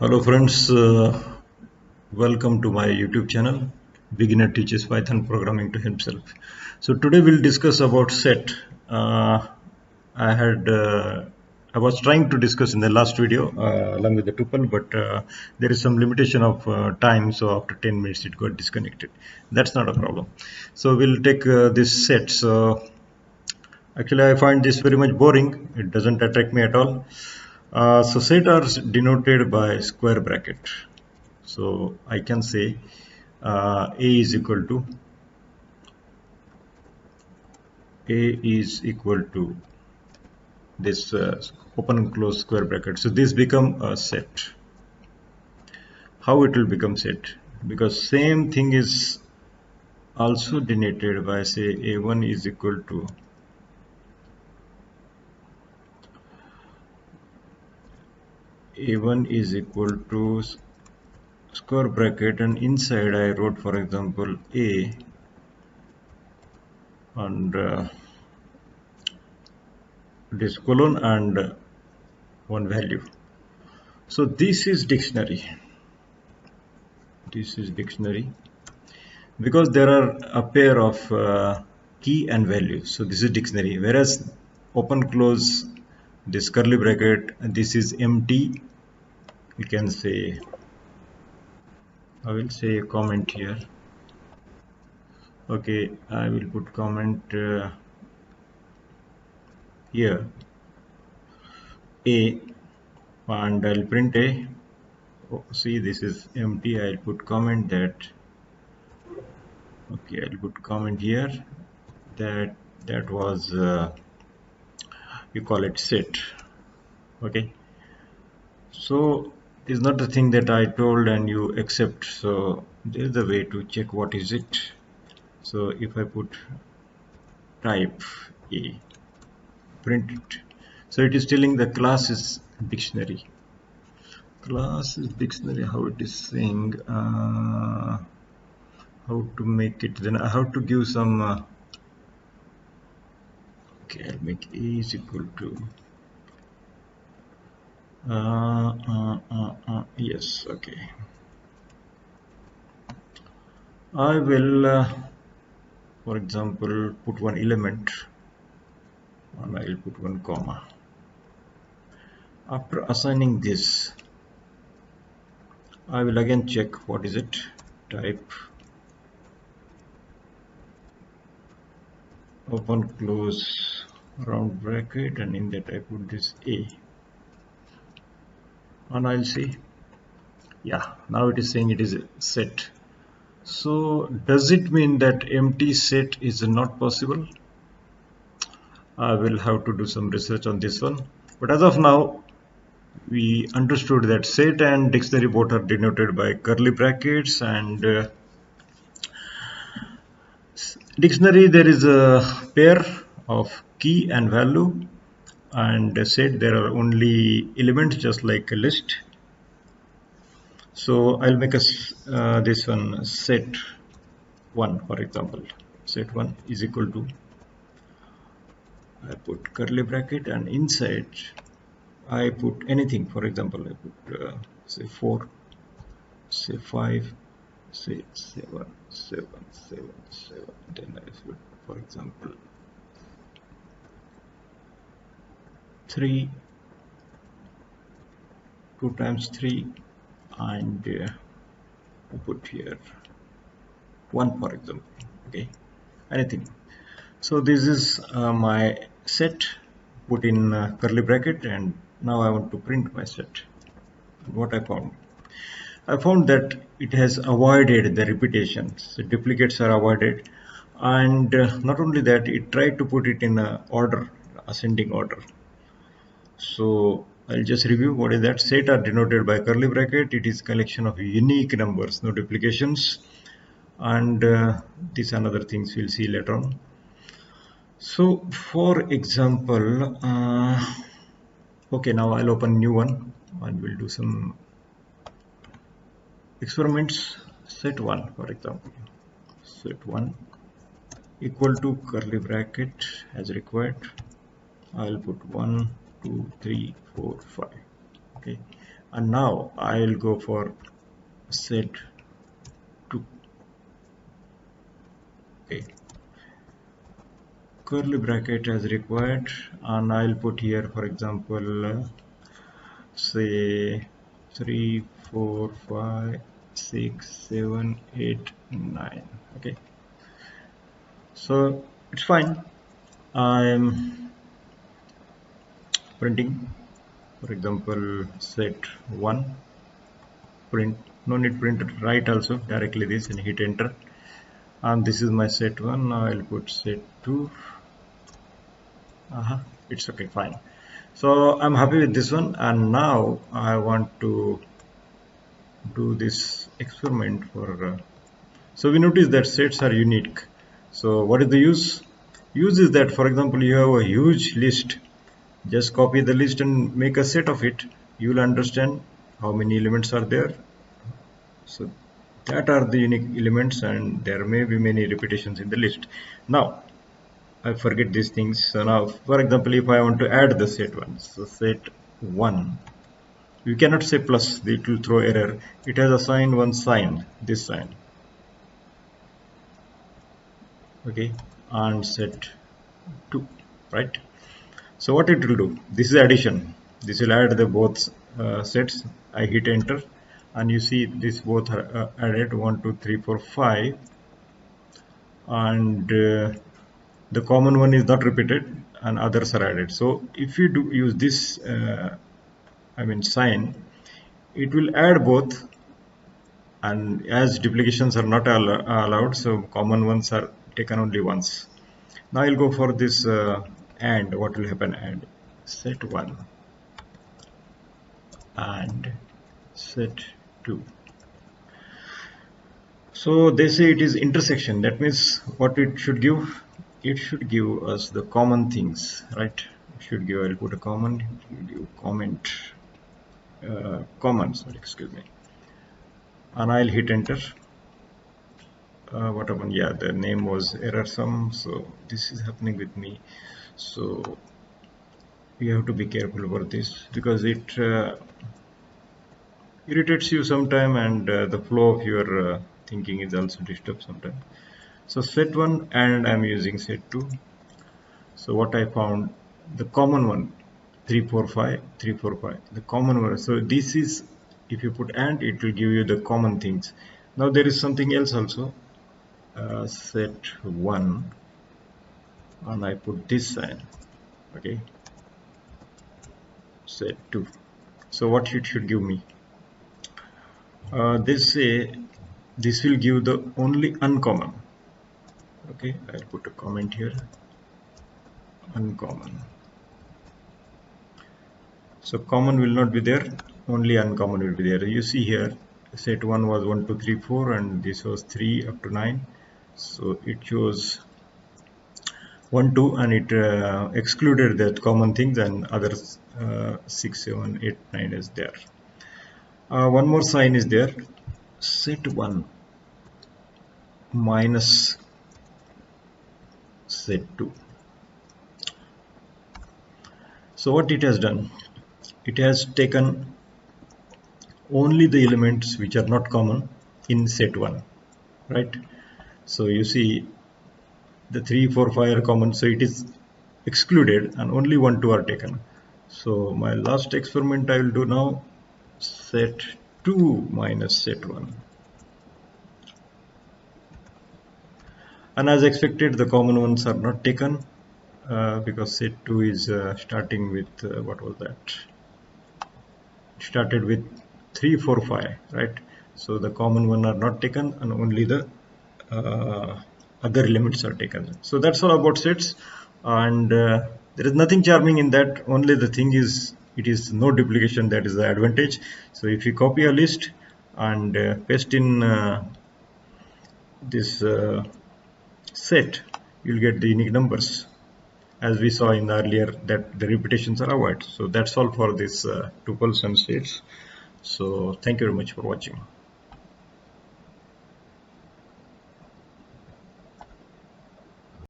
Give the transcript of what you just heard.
Hello friends, welcome to my YouTube channel. Beginner teaches Python programming to himself. So today we'll discuss about set. I had I was trying to discuss in the last video along with the tuple, but there is some limitation of time. So after 10 minutes it got disconnected. That's not a problem. So we'll take this set. So actually I find this very much boring. It doesn't attract me at all. So set are denoted by square bracket. So I can say A is equal to this open and close square bracket. So this become a set. How it will become set? Because same thing is also denoted by, say, A1 is equal to square bracket, and inside I wrote, for example, A and this colon and one value. So this is dictionary. This is dictionary because there are a pair of key and value. So this is dictionary, whereas open close, this curly bracket, this is empty. You can say, I will say a comment here. Okay, I will put comment here A, and I'll print A. Oh, see, this is empty. I'll put comment that. Okay, I'll put comment here that was you call it set. Okay, so it's not the thing that I told and you accept. So there's a way to check what is it. So if I put type A, print it. So it is telling the class is dictionary. Class is dictionary. How it is saying? How to make it? Then I have to give some. Okay, I'll make A is equal to. Yes. Okay. I will, for example, put one element and I will put one comma. After assigning this, I will again check what is it, type open close round bracket, and in that I put this A, and I'll see, yeah, now it is saying it is a set. So does it mean that empty set is not possible? I will have to do some research on this one, but as of now we understood that set and dictionary both are denoted by curly brackets, and dictionary there is a pair of key and value, and set there are only elements just like a list. So I'll make this one set 1, for example. Set 1 is equal to, I put curly bracket, and inside I put anything. For example, I put say 4, say 5, say 7, 7, 7, 7. Then I put, for example, 3, 2 times 3, and I put here 1, for example. Okay, anything. So this is my set put in curly bracket, and now I want to print my set. What I found that it has avoided the repetitions. The duplicates are avoided, and not only that, it tried to put it in a order, ascending order. So I'll just review what is that. Set are denoted by curly bracket. It is collection of unique numbers, no duplications, and these and other things we'll see later on. So for example, okay, now I'll open new one and we'll do some experiments. Set 1, for example, set 1 equal to curly bracket as required. I'll put 1, 2, 3, 4, 5. Okay, and now I'll go for set 2. Okay, curly bracket as required, and I'll put here, for example, say 3 4 5 6 7 8 9. Okay, so it's fine. I'm printing, for example, set 1, print, no need print right, also directly this, and hit enter, and this is my set 1. Now I'll put set 2. It's okay, fine. So I'm happy with this one, and now I want to do this experiment for so we notice that sets are unique. So what is the use? Use is that, for example, you have a huge list, just copy the list and make a set of it. You will understand how many elements are there. So that are the unique elements, and there may be many repetitions in the list. Now I forget these things. So now, for example, if I want to add the set 1, so set 1, you cannot say plus, it will throw error. It has assigned one sign, this sign. Okay, and set 2, right? So what it will do, this is addition, this will add the both sets. I hit enter, and you see this both are added, 1 2 3 4 5, and the common one is not repeated and others are added. So if you do use this sign, it will add both, and as duplications are not allowed, so common ones are taken only once. Now I'll go for this and what will happen, and set 1 and set 2. So they say it is intersection. That means what it should give? It should give us the common things, right? It should give, I'll put a common, it will give comment, common, sorry, excuse me. And I'll hit enter. What happened? Yeah, the name was error sum. So this is happening with me. So you have to be careful about this, because it irritates you sometime, and the flow of your thinking is also disturbed sometimes. So set 1, and I'm using set 2. So what I found, the common one, 3 4 5 3 4 5, the common one. So this is, if you put and, it will give you the common things. Now there is something else also, set 1, and I put this sign. Okay, set 2. So what it should give me, they say this will give the only uncommon. Okay, I'll put a comment here, uncommon. So common will not be there, only uncommon will be there. You see here, set 1 was 1 2 3 4, and this was 3 up to 9. So it shows 1 2, and it excluded that common things, and others 6 7 8 9 is there. One more sign is there, set 1 minus set 2. So what it has done, it has taken only the elements which are not common in set 1, right? So you see the 3 4 5 are common, so it is excluded, and only 1 2 are taken. So my last experiment I will do now, set 2 minus set 1, and as expected the common ones are not taken, because set 2 is starting with what was that, it started with 3 4 5, right? So the common one are not taken, and only the other elements are taken. So that's all about sets, and there is nothing charming in that. Only the thing is, it is no duplication, that is the advantage. So if you copy a list and paste in this set, you'll get the unique numbers, as we saw in the earlier, that the repetitions are avoided. So that's all for this tuples and sets. So thank you very much for watching.